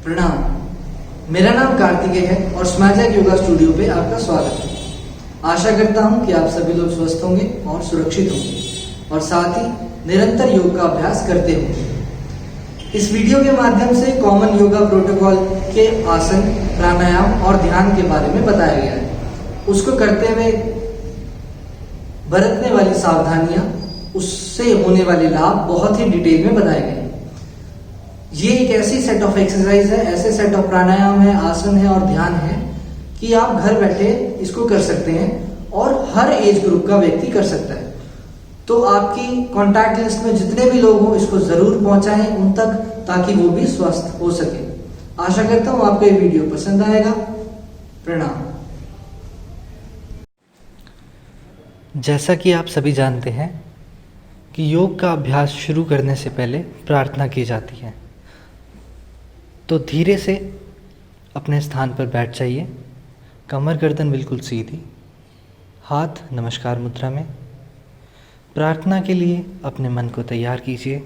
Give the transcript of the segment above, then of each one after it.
प्रणाम। मेरा नाम कार्तिकेय है और स्मैजैक योगा स्टूडियो पे आपका स्वागत है। आशा करता हूँ कि आप सभी लोग स्वस्थ होंगे और सुरक्षित होंगे और साथ ही निरंतर योग का अभ्यास करते होंगे। इस वीडियो के माध्यम से कॉमन योगा प्रोटोकॉल के आसन, प्राणायाम और ध्यान के बारे में बताया गया है। उसको करते हुए बरतने वाली सावधानियां, उससे होने वाले लाभ बहुत ही डिटेल में बताए गए हैं। ये एक ऐसी सेट ऑफ एक्सरसाइज है, ऐसे सेट ऑफ प्राणायाम है, आसन है और ध्यान है कि आप घर बैठे इसको कर सकते हैं और हर एज ग्रुप का व्यक्ति कर सकता है। तो आपकी कॉन्टैक्ट लिस्ट में जितने भी लोग हों इसको जरूर पहुंचाएं उन तक, ताकि वो भी स्वस्थ हो सके। आशा करता हूं आपको ये वीडियो पसंद आएगा। प्रणाम। जैसा कि आप सभी जानते हैं कि योग का अभ्यास शुरू करने से पहले प्रार्थना की जाती है, तो धीरे से अपने स्थान पर बैठ जाइए। कमर गर्दन बिल्कुल सीधी, हाथ नमस्कार मुद्रा में। प्रार्थना के लिए अपने मन को तैयार कीजिए।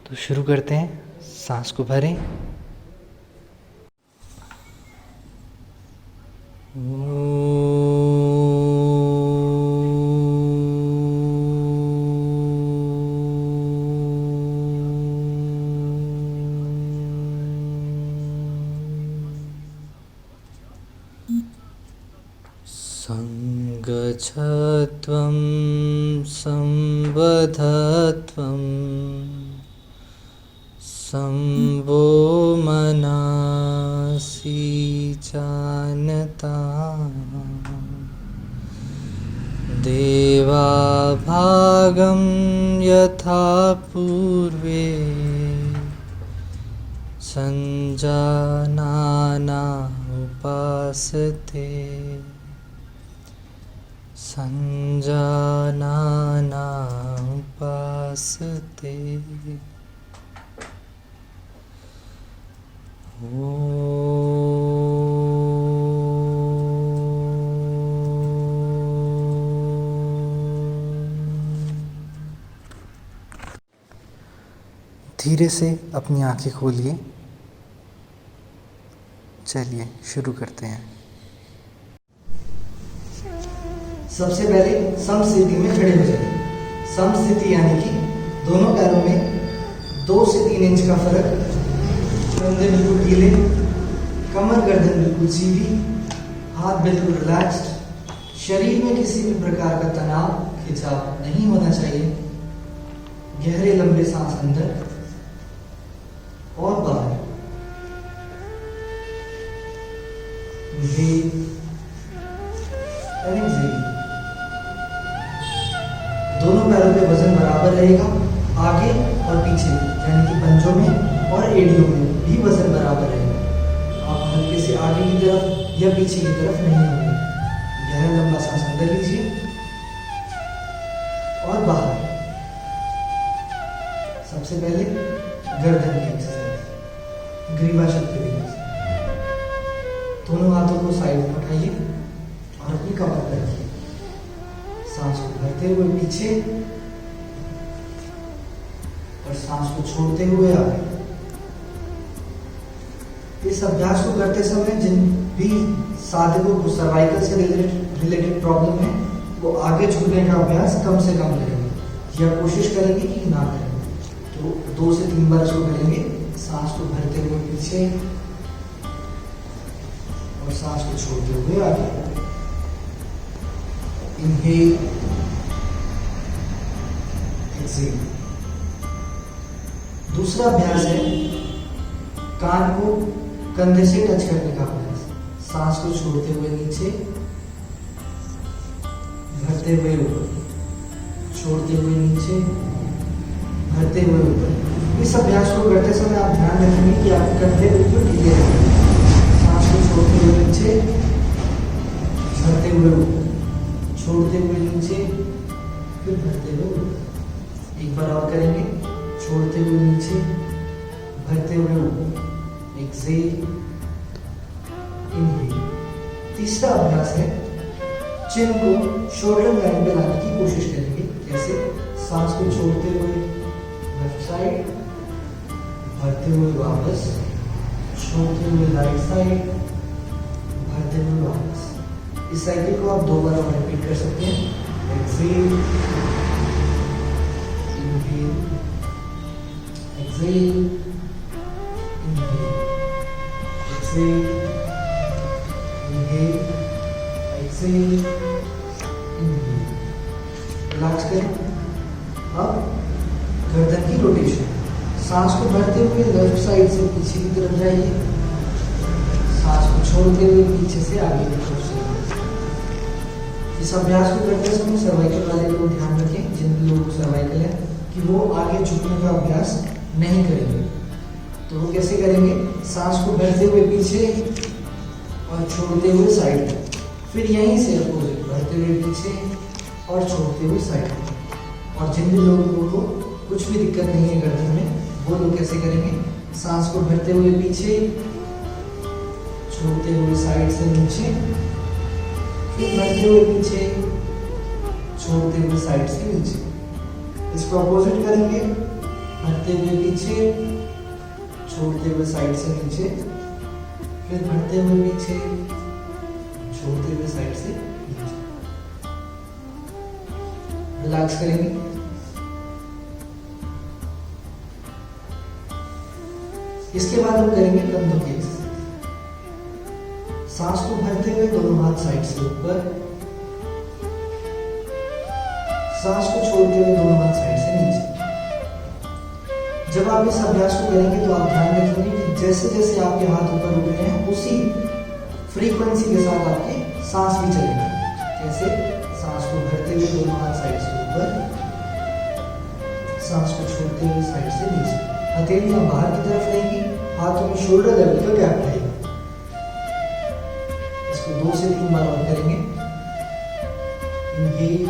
तो शुरू करते हैं। सांस को भरें। संगच्छत्वं संवदत्वं संवो मनासि जानता देवाभागं यथा पूर्वे संजानाना उपासते संजानाना उपासते। धीरे से अपनी आंखें खोलिए। चलिए शुरू करते हैं। सबसे पहले समस्थिति में खड़े हो जाइए। समस्थिति यानी कि दोनों पैरों में 2 से 3 इंच का फर्क, कंधे बिल्कुल ढीले, कमर गर्दन बिल्कुल सीधी, हाथ बिल्कुल रिलैक्स्ड। शरीर में किसी भी प्रकार का तनाव, खिंचाव नहीं होना चाहिए। गहरे लंबे सांस अंदर और बाहर। Inhale and exhale। दोनों पैरों पे वजन बराबर रहेगा। आगे और पीछे यानी कि पंजों में और एड़ियों में भी वजन बराबर रहेगा। आप हल्के से आगे की तरफ या पीछे की तरफ नहीं होंगे। गहरा लंबा सांस अंदर लीजिए और बाहर। सबसे पहले गर्दन की एक्सरसाइज, ग्रीवा शक्ति विन्यास। दोनों हाथों को साइड में उठाइए और अपनी कमर पर रखिए। सांस को भरते हुए पीछे और सांस को छोड़ते हुए आगे। इस अभ्यास को करते समय जिन भी साधकों को सर्वाइकल से रिलेटेड प्रॉब्लम है वो आगे झुकने का अभ्यास कम से कम करेंगे या कोशिश करेंगे कि ना करें। तो 2 से 3 बार इसको करेंगे। सांस को भरते हुए पीछे और सांस को छोड़ते हुए आगे। Inhale, exhale. दूसरा अभ्यास है कान को कंधे से टच करने का अभ्यास। सांस को छोड़ते हुए नीचे, भरते हुए ऊपर, छोड़ते हुए नीचे, भरते हुए ऊपर। इस अभ्यास को करते समय आप ध्यान रखेंगे कि आपके कंधे बिल्कुल ढीले रहें। सांस को छोड़ते हुए नीचे, भरते हुए ऊपर, छोड़ते हुए नीचे, फिर भरते हुए ऊपर। एक बार और करेंगे। छोड़ते हुए नीचे, भरते हुए ऊपर, एक्सहेल, इनहेल। तीसरा अभ्यास है चिन को शोल्डर लाइन पे लाने की कोशिश करेंगे। कैसे? सांस को छोड़ते हुए लेफ्ट साइड, भरते हुए वापस, छोड़ते हुए राइट साइड, भरते हुए वापस। इस साइकिल को आप 2 बार और रिपीट कर सकते हैं। Exhale, inhale, exhale, inhale, exhale, inhale, exhale, inhale. Relax करें। अब गर्दन की रोटेशन, सांस को भरते हुए लेफ्ट साइड से पीछे की तरफ जाइए, सांस को छोड़ते हुए पीछे से आगे की तरफ जाइए। इस अभ्यास को करते समय सर्वाइकल वाले लोग ध्यान रखें, जिन लोगों को सर्वाइकल है, कि वो आगे झुकने का अभ्यास नहीं करेंगे। तो वो कैसे करेंगे? सांस को भरते हुए पीछे और छोड़ते हुए साइड, फिर यहीं से अपोजिट, भरते हुए पीछे और छोड़ते हुए साइड। और जिन भी लोगों को कुछ भी दिक्कत नहीं है गर्दन में, वो लोग कैसे करेंगे? सांस को भरते हुए पीछे, छोड़ते हुए साइड से नीचे, फिर भरते हुए पीछे, छोड़ते हुए साइड से नीचे। इसको अपोजिट करेंगे, भरते हुए पीछे, छोड़ते हुए साइड से नीचे, फिर भरते हुए पीछे, छोड़ते हुए साइड से नीचे। रिलैक्स करेंगे। इसके बाद हम करेंगे कंधों की एक्सरसाइज। सांस को भरते हुए दोनों हाथ साइड से ऊपर, सांस को छोड़ते हुए दोनों हाथ साइड से नीचे। जब आप इस अभ्यास को करेंगे तो आप ध्यान रखेंगे कि जैसे जैसे आपके हाथ ऊपर उठ रहे हैं, उसी फ्रीक्वेंसी के साथ आपकी सांस भी चलेगी। जैसे सांस को भरते हुए दोनों हाथ साइड से ऊपर, सांस को छोड़ते हुए साइड से नीचे। हथेलियां बाहर की तरफ रहेंगी, हाथों में शोल्डर लेवल का गैप रहेगा। इसको 2 से 3 बार और करेंगे। Inhale,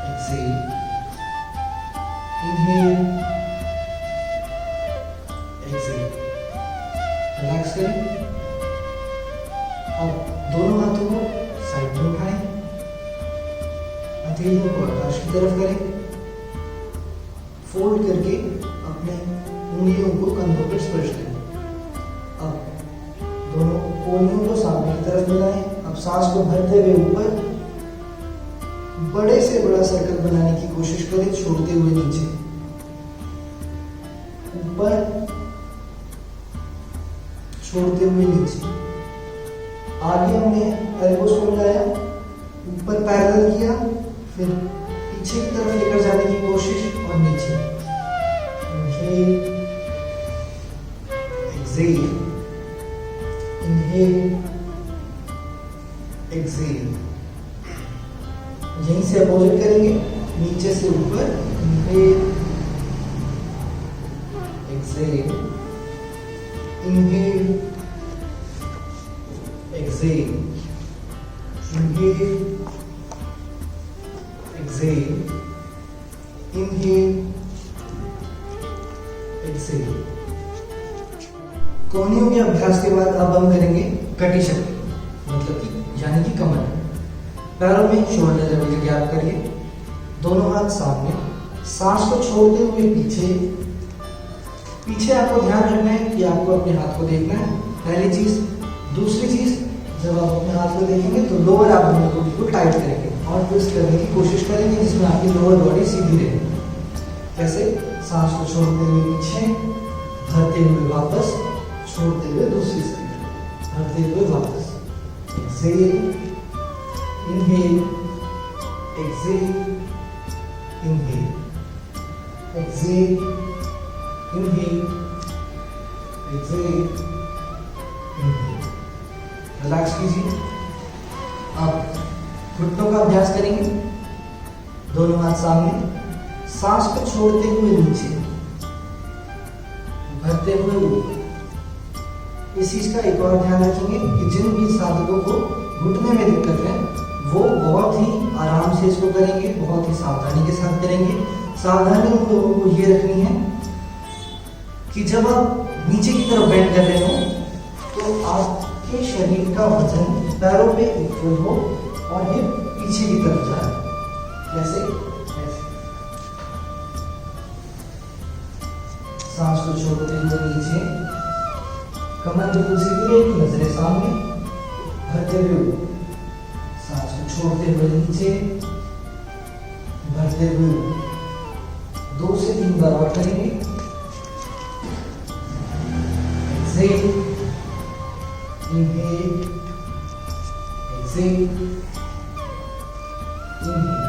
exhale, inhale, exhale. Relax करें। अब दोनों हाथों को साइड में उठाएं, हथेलियों को आकाश की तरफ करें, फोल्ड करके अपने उंगलियों को कंधों पर स्पर्श करें। अब दोनों कोहनियों को सामने की तरफ मिलाएं। अब सांस को भरते हुए ऊपर बड़े से बड़ा सर्कल बनाने की कोशिश करें, छोड़ते हुए नीचे, ऊपर, छोड़ते हुए नीचे। आगे हमने एल्बोस को मिलाया, ऊपर पैरेलल किया, फिर पीछे की तरफ लेकर जाने की कोशिश और नीचे। Inhale, exhale, inhale, exhale. यहीं से अपोजिट करेंगे, नीचे से ऊपर, inhale, exhale, inhale, exhale, inhale, exhale, inhale, exhale. कोहनियों के अभ्यास के बाद अब हम करेंगे कटी शक्ति, मतलब कि यानी कि कमर। पैरों में शोल्डर लेवल का गैप करिए, दोनों हाथ सामने, सांस को छोड़ते हुए पीछे। पीछे आपको ध्यान रखना है कि आपको अपने हाथ को देखना है, पहली चीज। दूसरी चीज, जब आप अपने हाथ को देखेंगे तो लोअर एब्डोमेन को बिल्कुल टाइट करेंगे और ट्विस्ट करने की कोशिश करेंगे, जिसमें आपकी लोअर बॉडी सीधी रहे। कैसे? सांस को छोड़ते हुए पीछे, भरते हुए वापस, छोड़ते हुए दूसरी साइड, भरते हुए वापस। Exhale, inhale, exhale, inhale, exhale, inhale, exhale, inhale. Relax कीजिए। अब घुटनों का अभ्यास करेंगे, दोनों हाथ सामने, सांस को छोड़ते हुए नीचे, भरते हुए ऊपर। इस चीज का एक और ध्यान रखेंगे कि जिन भी साधकों को घुटने में दिक्कत है, वो बहुत ही आराम से इसको करेंगे, बहुत ही सावधानी के साथ करेंगे। सावधानी उन लोगों को ये रखनी है कि जब आप नीचे की तरफ बेंड कर रहे हो तो आपके शरीर का वजन पैरों पे इक्वल हो और ये पीछे की तरफ जाए। कैसे? ऐसे। सांस को छोड़ते हुए नीचे, कमर बिल्कुल सीधी रहेगी, नजरें सामने, भरते हुए ऊपर। सांस को छोड़ते हुए नीचे, भरते हुए ऊपर। 2 से 3 बार और करेंगे। Exhale, inhale, exhale, inhale.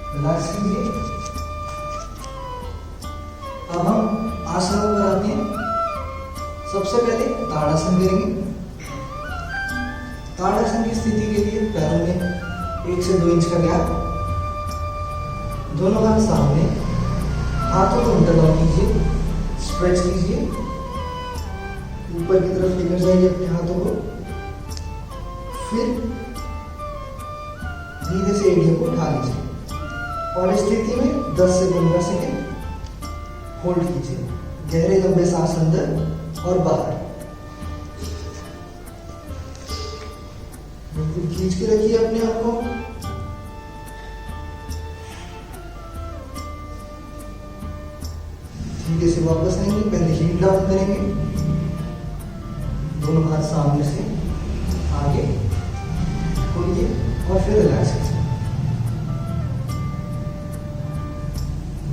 Relax कीजिए। अब हम आसनों पर आते हैं। सबसे पहले ताड़ासन करेंगे। ताड़ासन की स्थिति के लिए पैरों में 1 से 2 इंच का गैप, दोनों हाथ सामने, हाथों को इंटरलॉक कीजिए, स्ट्रेच कीजिए, ऊपर की तरफ लेकर जाइए अपने हाथों को, फिर धीरे से एड़ियों को उठा लीजिए और इस स्थिति में 10 से 15 सेकेंड होल्ड कीजिए। गहरे लंबे सांस अंदर और बाहर, बिल्कुल खींच के रखिए अपने आप को। धीरे से वापस आएंगे। पहले हील डाउन करेंगे, दोनों हाथ सामने से आगे खोलिए और फिर रिलैक्स कीजिए।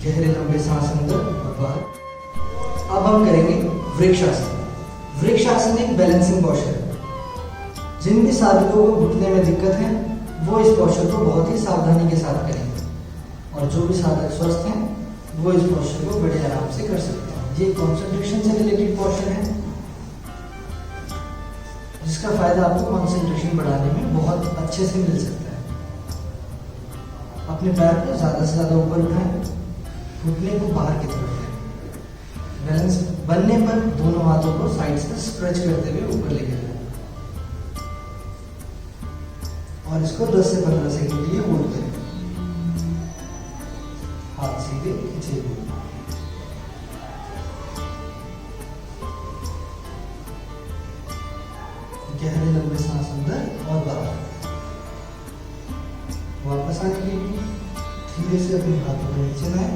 गहरे लंबे सांस अंदर और बाहर। अब हम करेंगे वृक्षासन। वृक्षासन एक बैलेंसिंग पोस्चर है। जिन भी साधकों को घुटने में दिक्कत है वो इस पोस्चर को बहुत ही सावधानी के साथ करेंगे, और जो भी साधक स्वस्थ हैं वो इस पोस्चर को बड़े आराम से कर सकते हैं। ये कंसंट्रेशन से रिलेटेड पोस्चर है, जिसका फायदा आपको कंसंट्रेशन बढ़ाने में बहुत अच्छे से मिल सकता है। अपने पैर को ज्यादा से ज्यादा ऊपर उठाएं, घुटने को बाहर की तरफ लें। बैलेंस बनने पर दोनों हाथों को साइड से स्ट्रेच करते हुए ऊपर लेके जाएं और इसको 10 से 15 सेकंड के लिए होल्ड करें। हाथ सीधे खींचे हुए। गहरे लंबे सांस अंदर और बाहर। वापस आने के लिए धीरे से अपने हाथों को नीचे लाएं,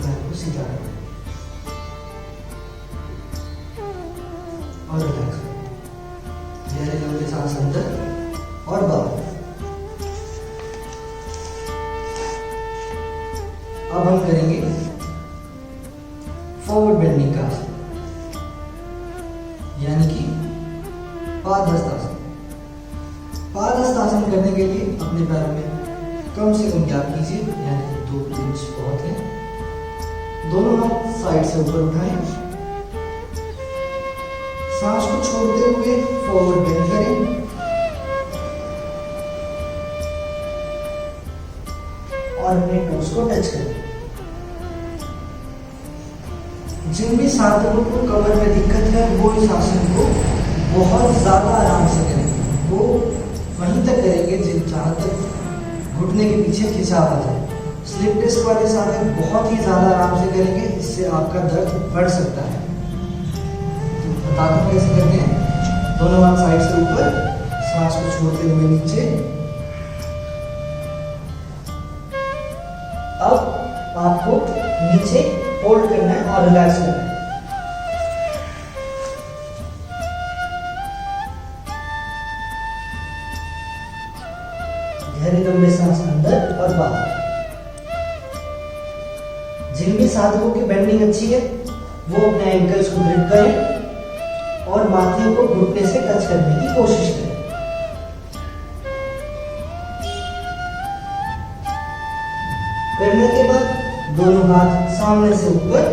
पैर को सीधा रखें और रिलैक्स करें। गहरे लंबे सांस अंदर और बाहर। अब हम करेंगे फॉरवर्ड बेंडिंग का आसन, यानी कि पादहस्तासन। पादहस्तासन करने के लिए अपने पैरों में कम से कम गैप कीजिए, यानी कि 2 इंच बहुत है। दोनों हाथ साइड से ऊपर उठाएं, सांस को छोड़ते हुए फॉरवर्ड बेंड करें और अपने टोस को टच करें। जिन भी साधकों को कमर में दिक्कत है वो इस आसन को बहुत ज्यादा आराम से करेंगे। वो वहीं तक करेंगे जहां तक घुटने के पीछे खिंचाव आ जाए। स्लिप डिस्क वाले साधक बहुत ही ज्यादा आराम से करेंगे, इससे आपका दर्द बढ़ सकता है। तो बता दूं कैसे करते हैं। दोनों हाथ साइड से ऊपर, सांस को छोड़ते हुए नीचे। अब आपको नीचे होल्ड करना है और रिलैक्स करना है। गहरे लंबे सांस अंदर और बाहर। जिन भी साधकों की बेंडिंग अच्छी है वो अपने एंकल्स को ग्रिप करें और माथे को घुटने से टच करने की कोशिश करें। करने के बाद दोनों हाथ सामने से ऊपर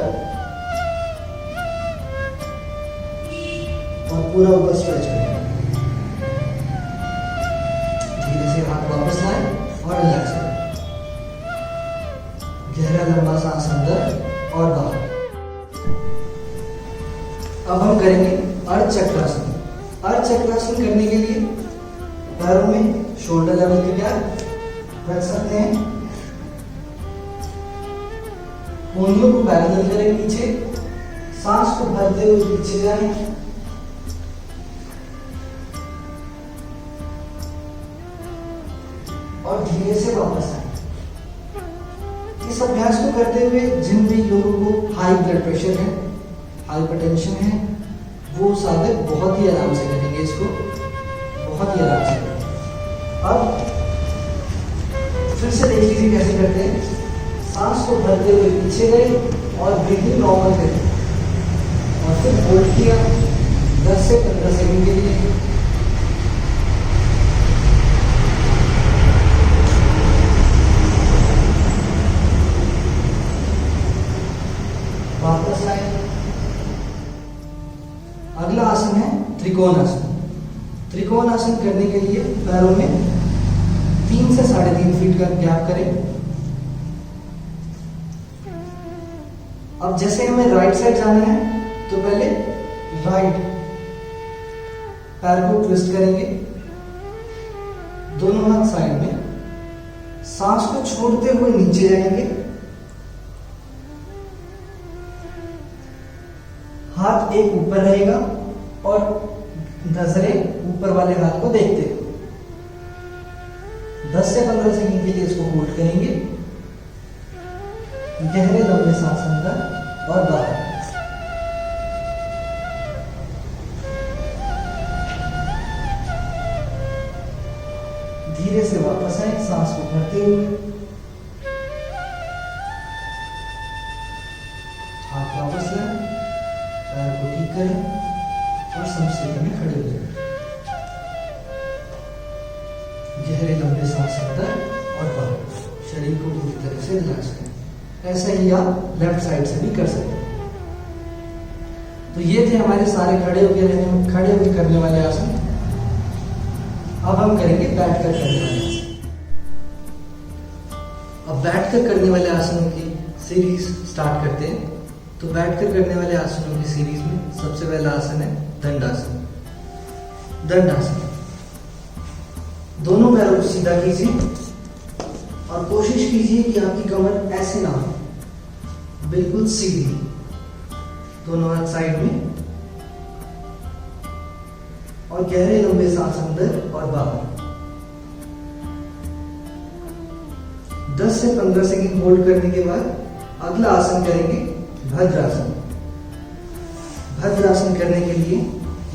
और पूरा ऊपर स्ट्रेच करें। धीरे से हाथ वापस लाएं और रिलैक्स करें। गहरा लंबा सांस अंदर और बाहर। अब हम करेंगे अर्ध चक्रासन। अर्ध चक्रासन करने के लिए पैरों में शोल्डर लेवल के गैप रख सकते हैं। कोहनियों को पैरेलल करें नीचे, सांस को भरते हुए पीछे जाएं और धीरे से वापस आए। इस अभ्यास को करते हुए जिन भी लोगों को हाई ब्लड प्रेशर है, हाइपरटेंशन है, वो साधक बहुत ही आराम से करेंगे इसको, बहुत ही आराम से करेंगे। अब फिर से देख लीजिए कैसे करते हैं। सांस को भरते हुए पीछे गए और ब्रीथिंग नॉर्मल करें और फिर होल्ड किया 10 से 15 सेकंड के लिए। वापस आए। अगला आसन है त्रिकोण आसन। त्रिकोण आसन करने के लिए पैरों में 3 से 3.5 फीट का गैप करें। अब जैसे हमें राइट साइड जाना है तो पहले राइट पैर को ट्विस्ट करेंगे, दोनों हाथ साइड में, सांस को छोड़ते हुए नीचे जाएंगे, हाथ एक ऊपर रहेगा और नजरें ऊपर वाले हाथ को देखते हुए 10 से 15 सेकंड के लिए इसको होल्ड करेंगे। गहरे लंबे सांस अंदर और बाहर। धीरे से वापस आए, सांस को भरते हुए, हाथ वापस लाएं, पैर को ठीक करें और समस्थिति में खड़े हो जाएं। गहरे लंबे सांस अंदर और बाहर, शरीर को पूरी तरह से रिलैक्स करें। ऐसा ही आप लेफ्ट साइड से भी कर सकते हैं। तो ये थे हमारे सारे खड़े होकर करने वाले आसन। अब हम करेंगे बैठकर करने वाले आसन। अब बैठकर करने वाले आसनों की सीरीज स्टार्ट करते हैं। तो बैठकर करने वाले आसनों की सीरीज में सबसे पहला आसन है दंडासन। दंडासन, दोनों पैरों को सीधा कीजिए और कोशिश कीजिए कि आपकी कमर ऐसे ना हो, बिल्कुल सीधी। दोनों हाथ साइड में और गहरे लंबे सांस अंदर और बाहर। 10 से 15 सेकंड होल्ड करने के बाद अगला आसन करेंगे भद्रासन। भद्रासन करने के लिए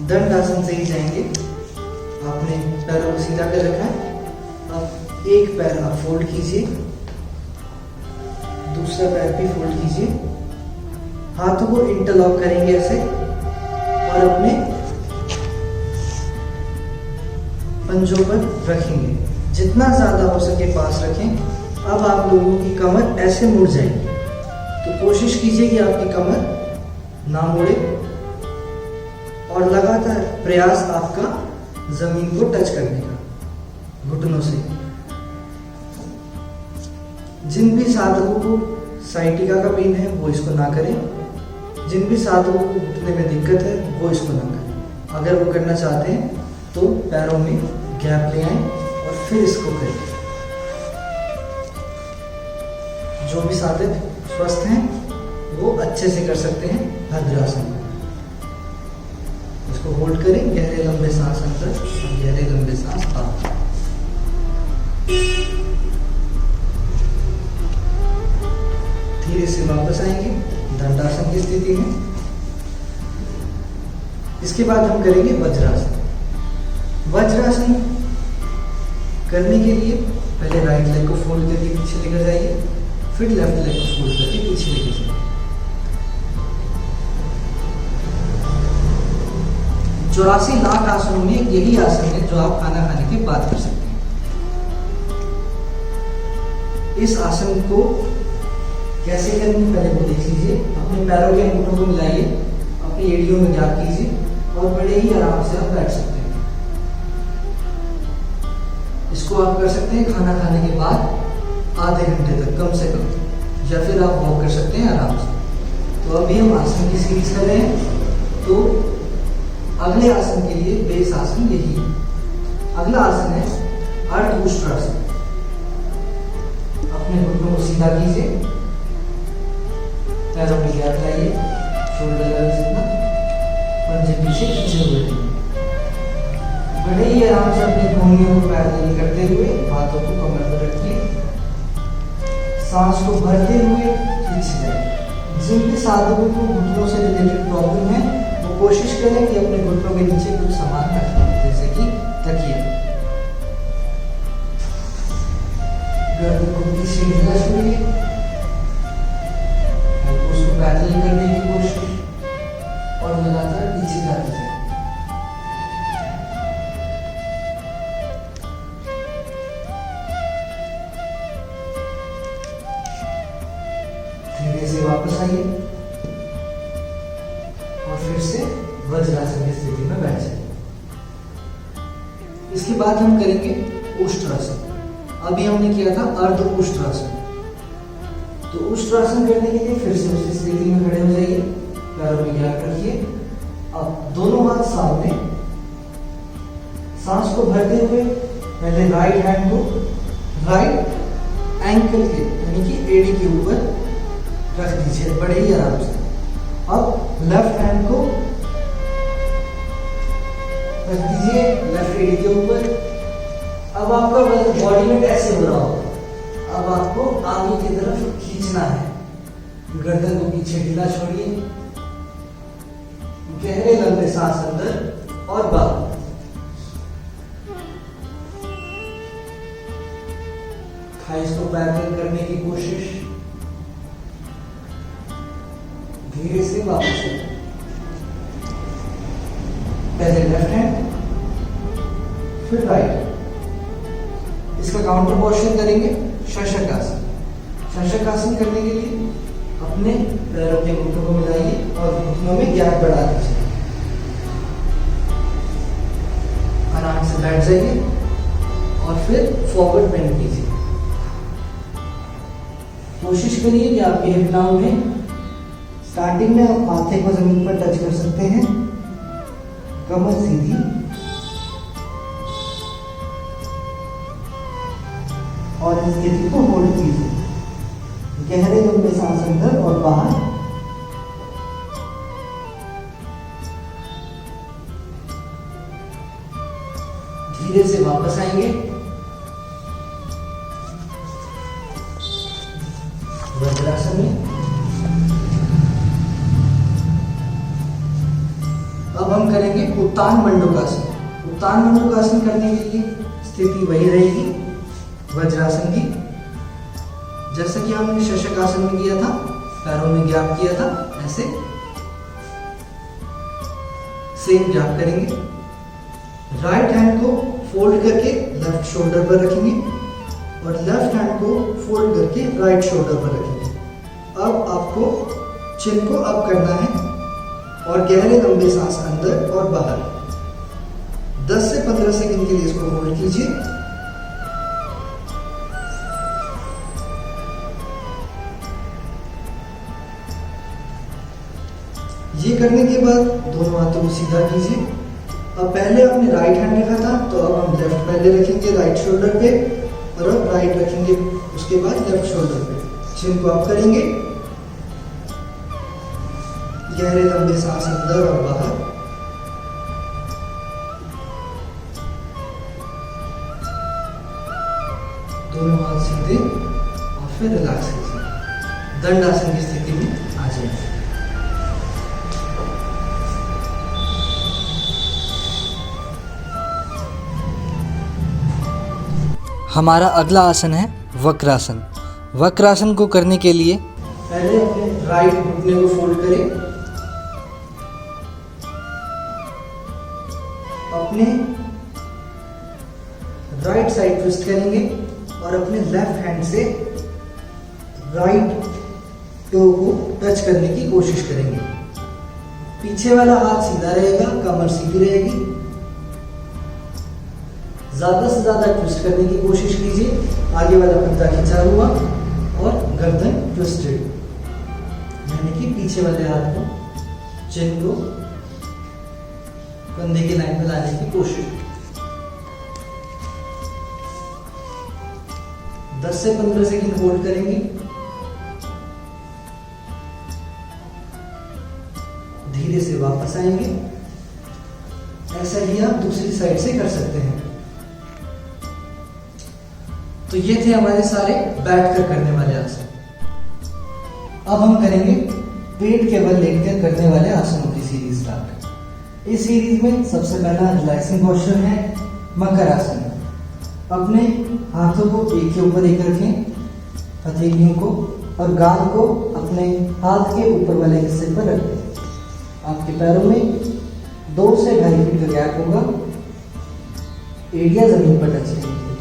दंडासन से ही जाएंगे। आपने पैरों को सीधा कर रखा है। अब एक पैर आप फोल्ड कीजिए, दूसरा पैर भी फोल्ड कीजिए, हाथों को इंटरलॉक करेंगे ऐसे और अपने पंजों पर रखेंगे, जितना ज्यादा हो सके पास रखें। अब आप लोगों की कमर ऐसे मुड़ जाएगी, तो कोशिश कीजिए कि आपकी कमर ना मुड़े और लगातार प्रयास आपका जमीन को टच करने का घुटनों से। जिन भी साधकों को साइटिका का पेन है वो इसको ना करें, जिन भी साधकों को घुटने में दिक्कत है वो इसको ना करें। अगर वो करना चाहते हैं तो पैरों में गैप ले आएं और फिर इसको करें। जो भी साधक स्वस्थ हैं वो अच्छे से कर सकते हैं भद्रासन। इसको होल्ड करें, गहरे लंबे सांस अंदर और गहरे लंबे सांस बाहर। धीरे से वापस आएंगे दंडासन की स्थिति में। इसके बाद हम करेंगे वज्रासन। वज्रासन करने के लिए पहले राइट लेग को फोल्ड करके पीछे लेकर जाइए, फिर लेफ्ट लेग को फोल्ड करके पीछे लेकर जाइए। 84 लाख आसनों में यही आसन है जो आप खाना खाने के बाद कर सकते हैं। इस आसन को कैसे करेंगे पहले वो देख लीजिए। अपने पैरों के अंगूठों को मिलाइए, अपनी एड़ियों में गैप कीजिए और बड़े ही आराम से आप बैठ सकते हैं। इसको आप कर सकते हैं खाना खाने के बाद आधे घंटे तक कम से कम, या फिर आप वॉक कर सकते हैं आराम से। तो अभी हम आसन की सीरीज कर रहे हैं। तो अगले आसन के लिए बेस आसन यही है। अगला आसन है अर्धउष्ट्रासन। अपने घुटनों को सीधा कीजिए, पैरों में गैप लाइए, शोल्डर लेवल जितना, पंजे पीछे खींचे हुए रहिए। बड़े ही आराम से अपनी भूमियों को पैरेलल करते हुए हाथों को कमर पर रखिए, सांस को भरते हुए खींच जाए। जिन भी साधकों को घुटनों से रिलेटेड प्रॉब्लम है वो कोशिश करें कि अपने घुटनों के नीचे कुछ सामान रखें, जैसे कि तकिया। गर्दन को पीछे ढीला छोड़िए, उसको पैरेलल करने की कोशिश और लगातार पीछे जाते जाए। धीरे से वापस आइए और फिर से वज्रासन की स्थिति में बैठ जाइए। इसके बाद हम करेंगे उष्ट्रासन। अभी हमने किया था अर्ध उष्ट्रासन। तो उष्ट्रासन करने के लिए फिर से उसी स्थिति में खड़े हो जाइए, पैरों में गैप रखिए। अब दोनों हाथ सामने, सांस को भरते हुए पहले राइट हैंड को राइट एंकल के यानी कि एडी के ऊपर रख दीजिए, बड़े ही आराम से। अब लेफ्ट हैंड को रख दीजिए लेफ्ट एडी के ऊपर। अब आपका बॉडी में ऐसे हो रहा होगा। अब आपको आगे की तरफ खींचना है, गर्दन को पीछे ढीला छोड़िए, गहरे लंबे सांस अंदर और बाहर। थाइस को पैरेलल करने की कोशिश। धीरे से वापस पहले लेफ्ट हैंड फिर राइट। इसका काउंटर पोस्चर करेंगे शशकासन। शशकासन करने के लिए अपने पैरों के घुटनों को मिलाइए और घुटनों में गैप बढ़ा दीजिए। आराम से बैठ जाइए और फिर फॉरवर्ड बेंड कीजिए। कोशिश करिए कि आपके हिप डाउन में स्टार्टिंग में आप माथे को जमीन पर टच कर सकते हैं, कमर सीधी और इस स्थिति को होल्ड कीजिए। गहरे लंबे सांस अंदर और बाहर। धीरे से वापस आएंगे, वज्रासन में। अब हम करेंगे उत्तान मंडूकासन। उत्तान मंडूकासन करने के लिए स्थिति वही रहेगी वज्रासन की, जैसा कि हमने शशकासन में किया था, पैरों में गैप किया था, ऐसे सेम गैप करेंगे। राइट हैंड को फोल्ड करके लेफ्ट शोल्डर पर रखेंगे और लेफ्ट हैंड को फोल्ड करके राइट शोल्डर पर रखेंगे। अब आपको चिन को अप करना है और गहरे लंबे सांस अंदर और बाहर। 10 से 15 सेकंड के लिए इसको होल्ड कीजिए। ये करने के बाद दोनों हाथों को सीधा कीजिए। अब पहले आपने राइट हैंड रखा था, तो अब हम लेफ्ट पहले रखेंगे राइट शोल्डर पे और अब राइट रखेंगे उसके बाद लेफ्ट शोल्डर पे। चिन को अप करेंगे, गहरे लंबे सांस अंदर और बाहर। दोनों हाथ सीधे और फिर रिलैक्स कीजिए। दंडासन की स्थिति में आ जाइए। हमारा अगला आसन है वक्रासन। वक्रासन को करने के लिए पहले अपने राइट घुटने को फोल्ड करें, अपने राइट साइड ट्विस्ट करेंगे और अपने लेफ्ट हैंड से राइट टो को टच करने की कोशिश करेंगे। पीछे वाला हाथ सीधा रहेगा, कमर सीधी रहेगी। ज्यादा से ज्यादा ट्विस्ट करने की कोशिश कीजिए। आगे वाला पंजा खिंचा हुआ और गर्दन ट्विस्टेड, यानी कि पीछे वाले हाथ को चिन को कंधे की लाइन में लाने की कोशिश। 10 से 15 सेकंड होल्ड करेंगे। धीरे से वापस आएंगे। ऐसा ही आप दूसरी साइड से कर सकते हैं। तो ये थे हमारे सारे बैठकर करने वाले आसन। अब हम करेंगे पेट के बल लेटकर करने वाले आसनों की सीरीज स्टार्ट। इस सीरीज में सबसे पहला रिलैक्सिंग पोस्चर है मकर आसन। अपने हाथों को एक के ऊपर एक रखें, हथेलियों को और गाल को अपने हाथ के ऊपर वाले हिस्से पर रखें। आपके पैरों में 2 से 2.5 फीट का गैप होगा। एड़ियां जमीन पर टच रहेंगी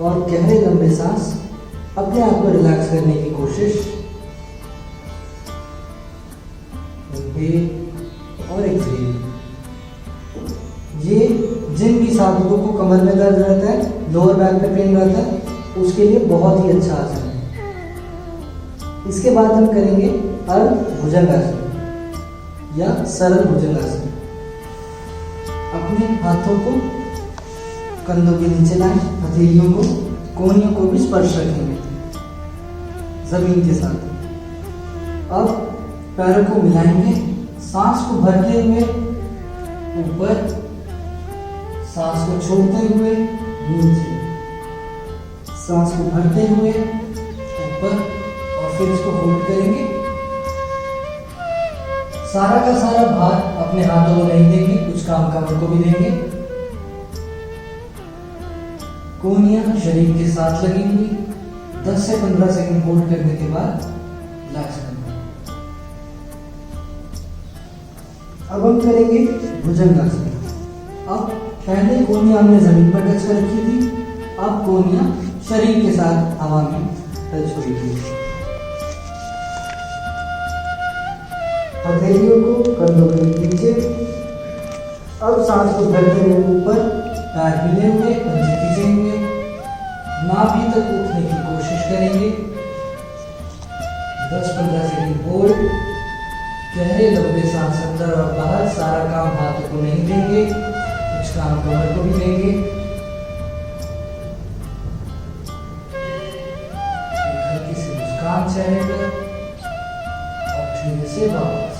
और गहरे लंबे सांस अपने आप को रिलैक्स करने की कोशिश। और एक्सहेल। ये जिन भी साधकों को कमर में दर्द रहता है, लोअर बैक पे पेन रहता है, उसके लिए बहुत ही अच्छा आसन है। इसके बाद हम करेंगे अर्ध भुजंगासन या सरल भुजंगासन। अपने हाथों को कंधों के नीचे लाएं, हथेलियों को कोहनियों को भी स्पर्श रखेंगे जमीन के साथ। अब पैरों को मिलाएंगे, सांस को भरते हुए ऊपर, सांस को छोड़ते हुए नीचे, सांस को भरते हुए ऊपर और फिर इसको होल्ड करेंगे। सारा का सारा भार अपने हाथों को नहीं देंगे, कुछ काम कमर को भी देंगे। कोहनियां शरीर के साथ लगी हुई। 10 से 15 सेकंड होल्ड करने के बाद रिलैक्स करना। अब हम करेंगे भुजंगासन। अब पहले कोहनियां हमने जमीन पर टच कर रखी थी, अब कोहनियां शरीर के साथ हवा में टच हुई थी। हथेलियों को कंधों के नीचे। अब सांस को भरते हुए ऊपर, पैर हिले हुए, पंजे खींचे हुए, नाभि तक उठने की कोशिश करेंगे। 10-15 सेकंड होल्ड। गहरे लंबे सांस अंदर और बाहर। सारा काम हाथों को नहीं देंगे, कुछ काम कमर को भी देंगे। हल्की सी मुस्कान चेहरे पर और धीरे से वापस।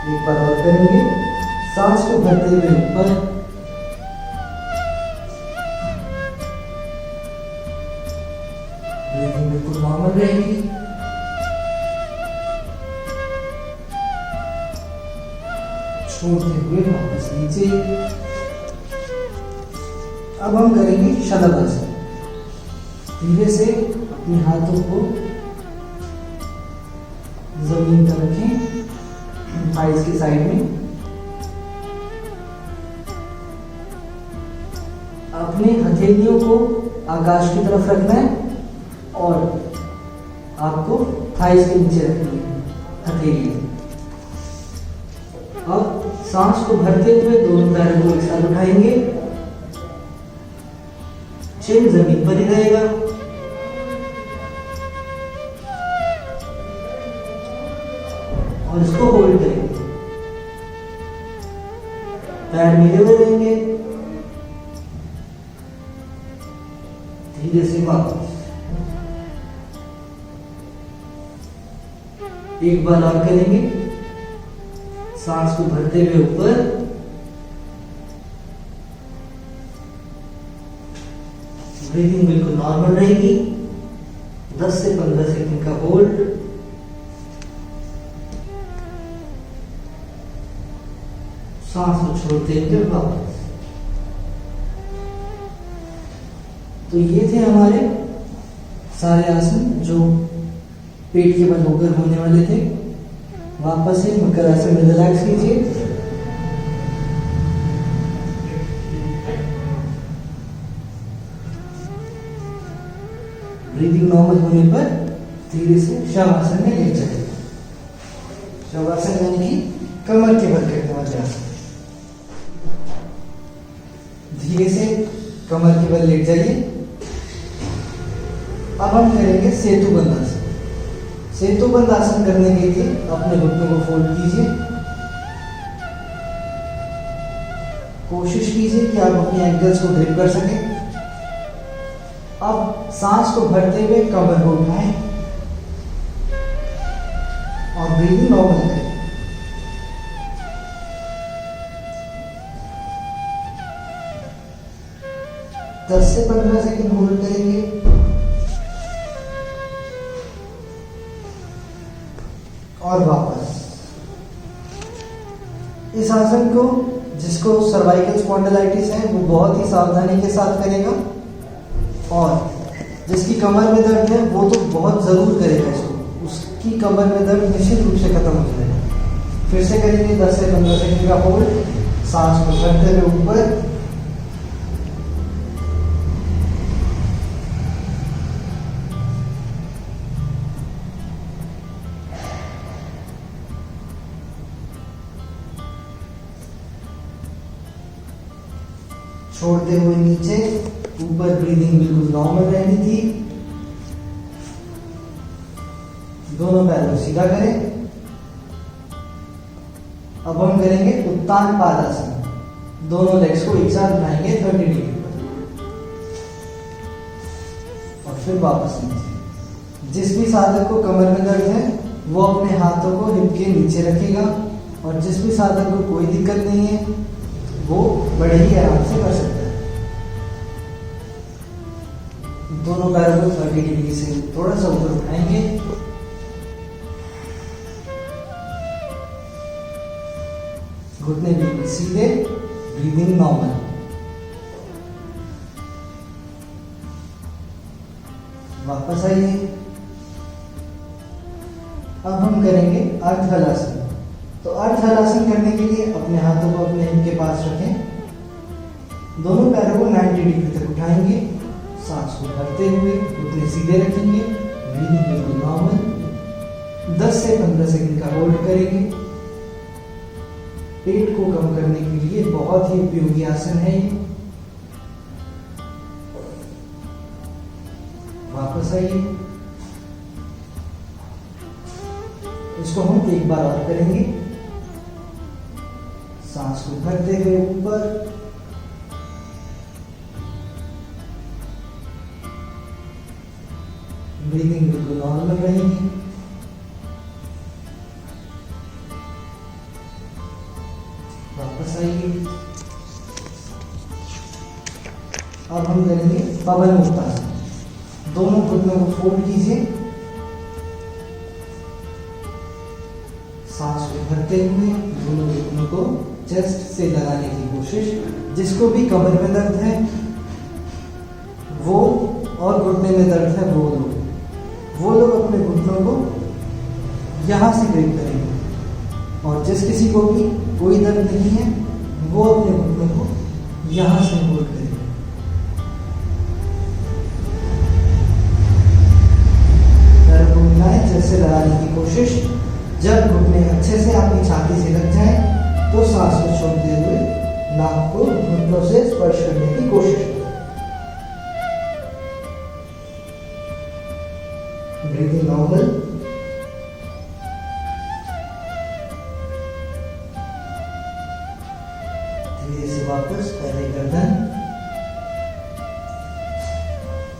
एक बार और करेंगे, सांस को भरते हुए ऊपर, ब्रीथिंग बिल्कुल नॉर्मल रहेगी। छोड़ते हुए वापस नीचे। अब हम करेंगे शलभासन। धीरे से अपने हाथों को जमीन पर रखें, थाइस की साइड में। अपने हथेलियों को आकाश की तरफ रखना है और आपको थाइस के नीचे रखनी है हथेली। अब सांस को भरते हुए दोनों पैरों को एक साथ उठाएंगे, चिन जमीन पर ही रहेगा। और इसको होल्ड करेंगे, पैर मिले हुए रहेंगे। धीरे से वापस। एक बार और करेंगे, सांस को भरते हुए ऊपर, ब्रीथिंग बिल्कुल नॉर्मल रहेगी। 10 से 15 सेकंड का होल्ड। सांस को छोड़ते हुए वापस। तो ये थे हमारे सारे आसन जो पेट के बल होकर होने वाले थे। वापस से मकर आसन में रिलैक्स कीजिए। ब्रीदिंग नॉर्मल होने पर धीरे से शवासन में लेट जाइए। शवासन यानी कि कमर के बल करने वाले आसन। धीरे से कमर के बल लेट जाइए। अब हम करेंगे सेतुबंध आसन। सेतुबंध आसन करने के लिए अपने घुटनों को फोल्ड कीजिए। कोशिश कीजिए कि आप अपने एंकल्स को ग्रिप कर सकें। अब सांस को भरते हुए कमर को उठाएं और ब्रीदिंग नॉर्मल करें। दस से 15 सेकंड होल्ड करेंगे। इस आसन को जिसको सर्वाइकल स्पॉन्डिलाइटिस है वो बहुत ही सावधानी के साथ करेगा, और जिसकी कमर में दर्द है वो तो बहुत ज़रूर करेगा इसको, उसकी कमर में दर्द निश्चित रूप से खत्म हो जाएगा। फिर से करेंगे 10 से 15 सेकंड का होल्ड, सांस को भरते हुए ऊपर, छोड़ते हुए नीचे, ऊपर ब्रीदिंग बिल्कुल नॉर्मल रहनी थी। दोनों पैरों को सीधा करें। अब हम करेंगे उत्तान पादासन, दोनों लेग्स को एक साथ उठाएंगे 30 डिग्री पर और फिर वापस नीचे। जिस भी साधक को कमर में दर्द है वो अपने हाथों को हिप के नीचे रखेगा, और जिस भी साधक को कोई दिक्कत नहीं है वो बड़े ही आराम से कर सकता है। दोनों पैरों को 30 डिग्री से थोड़ा सा ऊपर उठाएंगे, घुटने बिल्कुल सीधे, ब्रीदिंग नॉर्मल। वापस आइए। अब हम करेंगे अर्ध हलासन। तो अर्ध हलासन करने के लिए अपने हाथों को अपने हिप के पास रखें, दोनों पैरों को 90 डिग्री तक उठाएंगे, सांस को भरते हुए घुटने सीधे रखेंगे, ब्रीदिंग बिल्कुल नॉर्मल। 10 से 15 सेकंड का होल्ड करेंगे। पेट को कम करने के लिए बहुत ही उपयोगी आसन है ये। वापस आइए। इसको हम एक बार और करेंगे, सांस को भरते हुए ऊपर, ब्रीदिंग बिल्कुल नॉर्मल रहेगी। वापस आइए। अब हम करेंगे पवन मुक्तासन। दोनों घुटनों को फोल्ड कीजिए, सांस को भरते हुए दोनों घुटनों को चेस्ट से लगाने की कोशिश। जिसको भी कमर में दर्द है वो, और घुटने में दर्द है वो लोग अपने घुटनों को यहां से ग्रिप करेंगे, और जिस किसी को भी कोई दर्द नहीं है वो अपने घुटनों को यहां से होल्ड करेंगे। पैरों को मिलाएं, जैसे लगाने की कोशिश। जब घुटने अच्छे से आपकी छाती से लग जाए तो सांस को छोड़ते हुए नाक को घुटनों से स्पर्श करने की कोशिश करें। Breathing normal. धीरे से वापस पहले गर्दन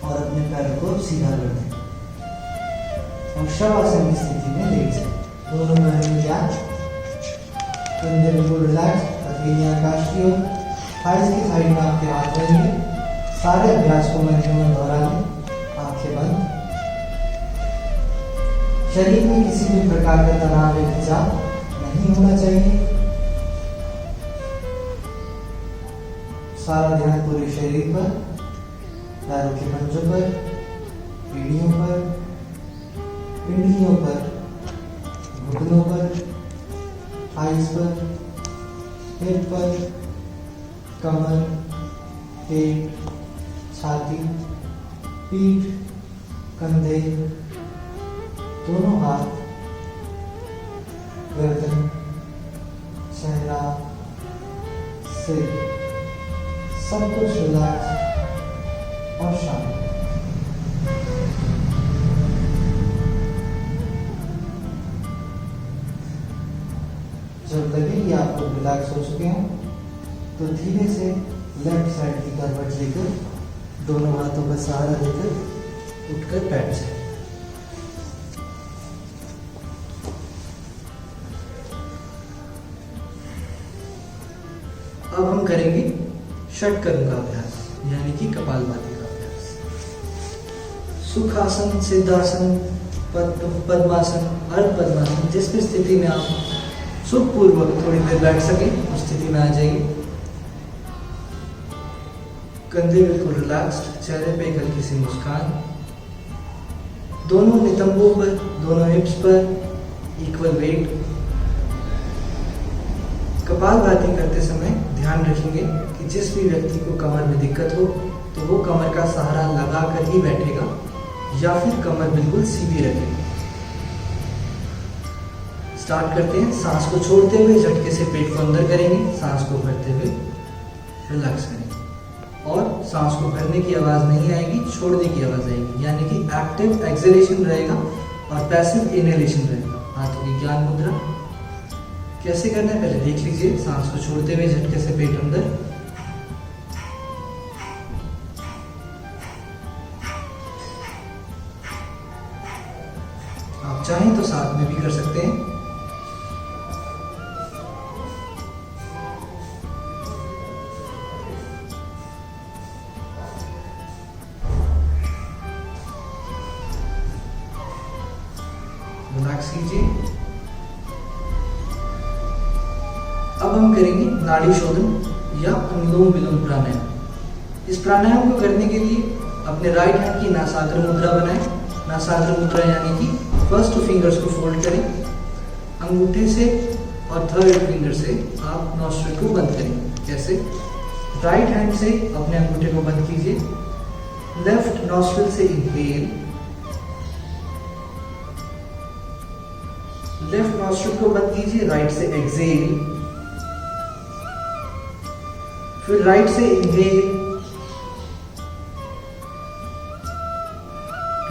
और अपने पैरों को सीधा कर दें, और शवासन की स्थिति में लेट जाए। दोनों पैरों में ज्ञान, कंधे बिल्कुल रिलैक्स, हथेलियां आकाश की ओर, थाइस की साइड में आपके हाथ रहेंगे। सारे अभ्यास को मन में दोहरा लें, आंखें बंद। शरीर में किसी भी प्रकार का तनाव या खिंचाव नहीं होना चाहिए। सारा ध्यान पूरे शरीर पर, पैरों के पंजों पर, एड़ियों पर, पिंडलियों पर, घुटनों पर, थाइस पर, हिप पर, कमर, पेट, छाती, पीठ, कंधे, दोनों हाथ, गर्दन, चेहरा, सिर, सब कुछ रिलैक्स और शांत। जब लगे कि आप लोग रिलैक्स हो चुके हो तो धीरे से लेफ्ट साइड की करवट लेकर दोनों हाथों का सहारा देकर उठकर बैठ जाए। अब हम करेंगे षटकर्म का अभ्यास, यानी कि कपालभाति का अभ्यास। सुखासन, सिद्धासन, पद्मासन, अर्ध पद्मासन, जिस भी स्थिति में आप सुखपूर्वक थोड़ी देर बैठ सके उस स्थिति में आ जाइए। कंधे बिल्कुल रिलैक्स्ड, चेहरे पे एक हल्की सी मुस्कान, दोनों नितंबों पर, दोनों हिप्स पर इक्वल वेट। कपालभाति करते समय ध्यान रखेंगे कि जिस भी व्यक्ति को कमर में दिक्कत हो तो वो कमर का सहारा लगा कर ही बैठेगा या फिर कमर बिल्कुल सीधी रखेगा। स्टार्ट करते हैं। सांस को छोड़ते हुए झटके से पेट को अंदर करेंगे, सांस को भरते हुए रिलैक्स करेंगे और सांस को भरने की आवाज नहीं आएगी, छोड़ने की आवाज आएगी, यानी कि एक्टिव एक्सहेलेशन रहेगा और पैसिव इनहेलेशन रहेगा। हाथों की ज्ञान मुद्रा कैसे करना है पहले देख लीजिए। सांस को छोड़ते हुए झटके से पेट अंदर, आप चाहें तो साथ में भी कर सकते हैं। रिलैक्स कीजिए। अब हम करेंगे नाड़ी शोधन या अनुलोम विलोम प्राणायाम। इस प्राणायाम को करने के लिए अपने राइट हैंड की नासाग्र मुद्रा बनाएं। नासाग्र मुद्रा यानी कि फर्स्ट टू फिंगर्स को फोल्ड करें, अंगूठे से और थर्ड फिंगर से आप नॉस्ट्रिल को बंद करेंगे। कैसे? राइट हैंड से अपने अंगूठे को बंद कीजिए, लेफ्ट नॉस्ट्रिल से इनहेल, लेफ्ट नॉस्ट्रिल को बंद कीजिए, राइट से एक्सहेल, फिर राइट से इनहेल,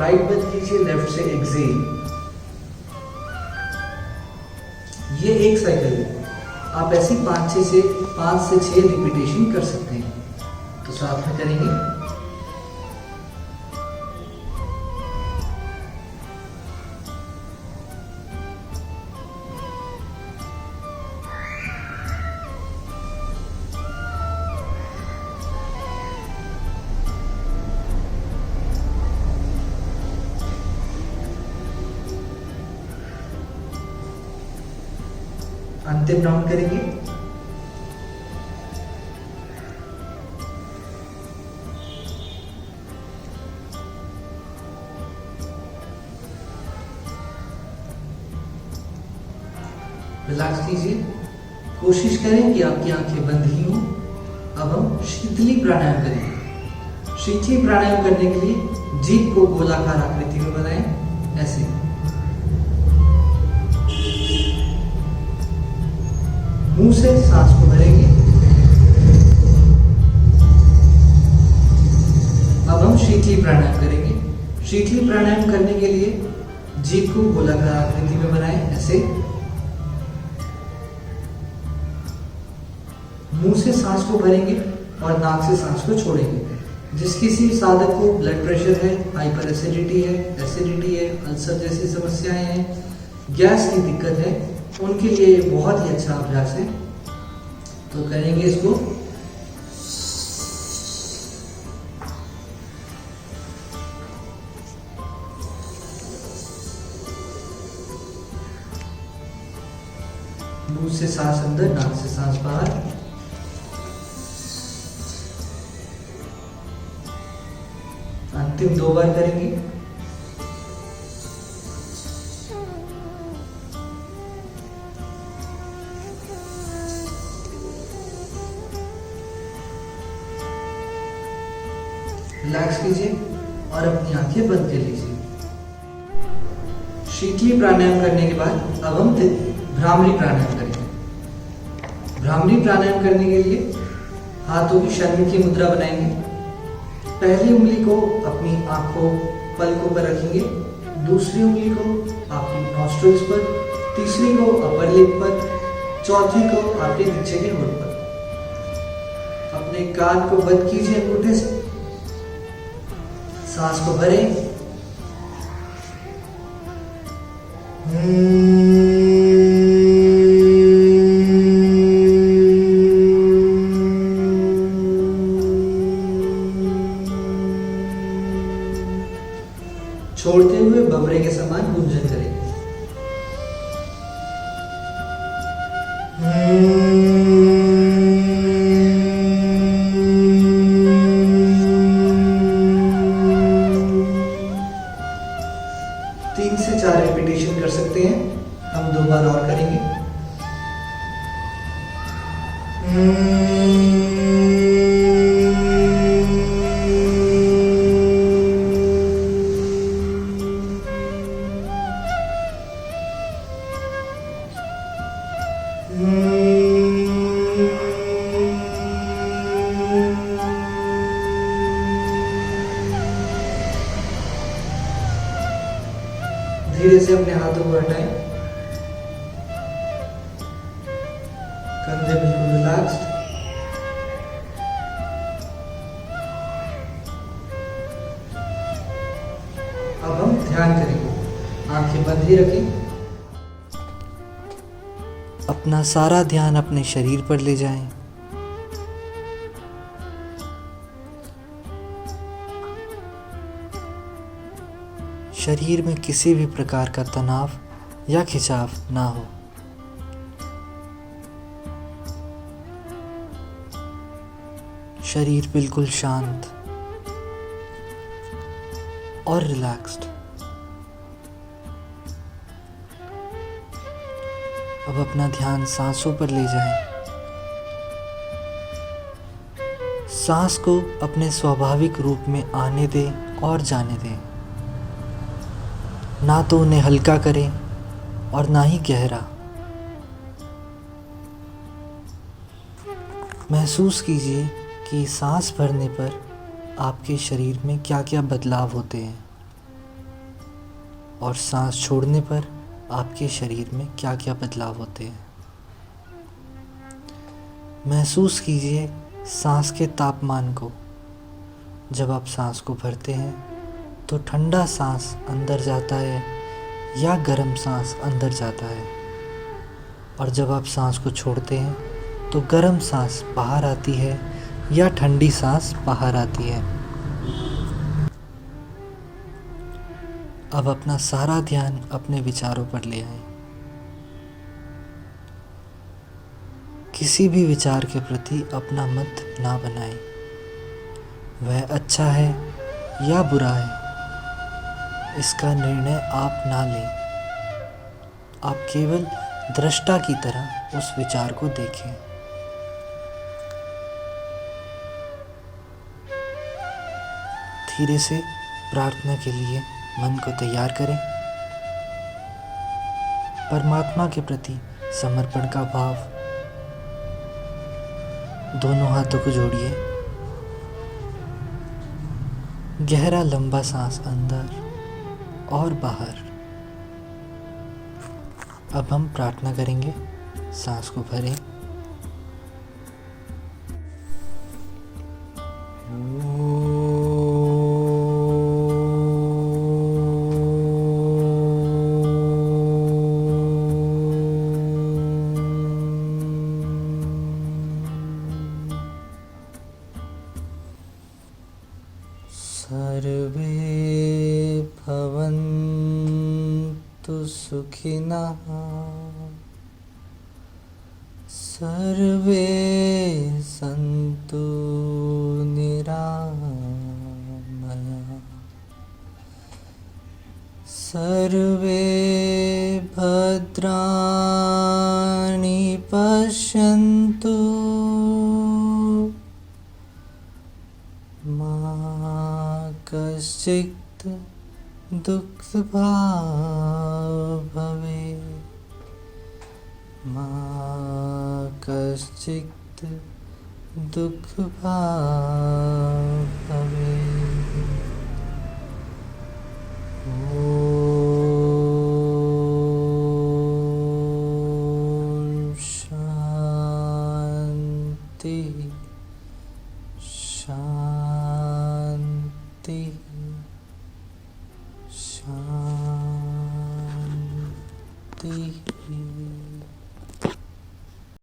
राइट बंद कीजिए, लेफ्ट से एक्सहेल। ये एक साइकिल है। आप ऐसी 5 से 6 रिपीटेशन कर सकते हैं। तो साथ में करेंगे। अंतिम राउंड करेंगे। रिलैक्स कीजिए। कोशिश करें कि आपकी आंखें बंद ही हों। अब हम शीतली प्राणायाम करेंगे। शीतली प्राणायाम करने के लिए जीभ को गोलाकार आकृति में बनाएं, ऐसे। मुंह से सांस को भरेंगे। अब हम शीतली प्राणायाम करेंगे। शीतली प्राणायाम करने के लिए जीभ को गोलाकार आकृति में बनाएं, ऐसे। मुंह से सांस को भरेंगे और नाक से सांस को छोड़ेंगे। जिस किसी साधक को ब्लड प्रेशर है, हाइपर एसिडिटी है, अल्सर जैसी समस्याएं हैं, गैस की दिक्कत है, उनके लिए बहुत ही अच्छा अभ्यास है। तो करेंगे इसको। मुंह से सांस अंदर, नाक से सांस बाहर। अंतिम 2 बार करेंगे। रिलैक्स कीजिए और अपनी आंखें बंद कर लीजिए। शीतली प्राणायाम करने के बाद अब हम भ्रामरी प्राणायाम करेंगे। भ्रामरी प्राणायाम करने के लिए हाथों की षण्मुखी मुद्रा बनाएंगे। पहली उंगली को अपनी आंखों पलकों पर रखेंगे, दूसरी उंगली को आपकी नॉस्ट्रिल्स पर, तीसरी को अपर लिप पर, चौथी को आपके नीचे के होंठ पर। अपने कान को बंद कीजिए अंगूठे से, सांस को भरें। छोड़ते हुए बमरे के समान गुंजन करें। 3 से 4 रेपिटेशन कर सकते हैं। हम 2 बार और करेंगे। धीरे से अपने हाथों को हटाएं। कंधे बिल्कुल रिलैक्स्ड। अब हम ध्यान करेंगे। आंखें बंद ही रखें। अपना सारा ध्यान अपने शरीर पर ले जाएं। शरीर में किसी भी प्रकार का तनाव या खिंचाव ना हो। शरीर बिल्कुल शांत और रिलैक्स्ड। अब अपना ध्यान सांसों पर ले जाएं। सांस को अपने स्वाभाविक रूप में आने दें और जाने दें। ना तो उन्हें हल्का करें और ना ही गहरा। महसूस कीजिए कि सांस भरने पर आपके शरीर में क्या क्या बदलाव होते हैं और सांस छोड़ने पर आपके शरीर में क्या क्या बदलाव होते हैं। महसूस कीजिए सांस के तापमान को। जब आप सांस को भरते हैं तो ठंडा सांस अंदर जाता है या गर्म सांस अंदर जाता है, और जब आप सांस को छोड़ते हैं तो गर्म सांस बाहर आती है या ठंडी सांस बाहर आती है। अब अपना सारा ध्यान अपने विचारों पर ले आएं। किसी भी विचार के प्रति अपना मत ना बनाएं। वह अच्छा है या बुरा है, इसका निर्णय आप ना लें। आप केवल दृष्टा की तरह उस विचार को देखें। धीरे से प्रार्थना के लिए मन को तैयार करें। परमात्मा के प्रति समर्पण का भाव। दोनों हाथों को जोड़िए। गहरा लंबा सांस अंदर और बाहर। अब हम प्रार्थना करेंगे। सांस को भरें। सर्वे भवन्तु सुखिनः। सर्वे सन्तु निरामया। सर्वे भद्राणि पश्यन्तु मा कश्चित् दुःखभाग् भवेत्। मा कश्चित् दुःखभाग् भवेत्। ॐ शान्ति शान्ति शान्ति।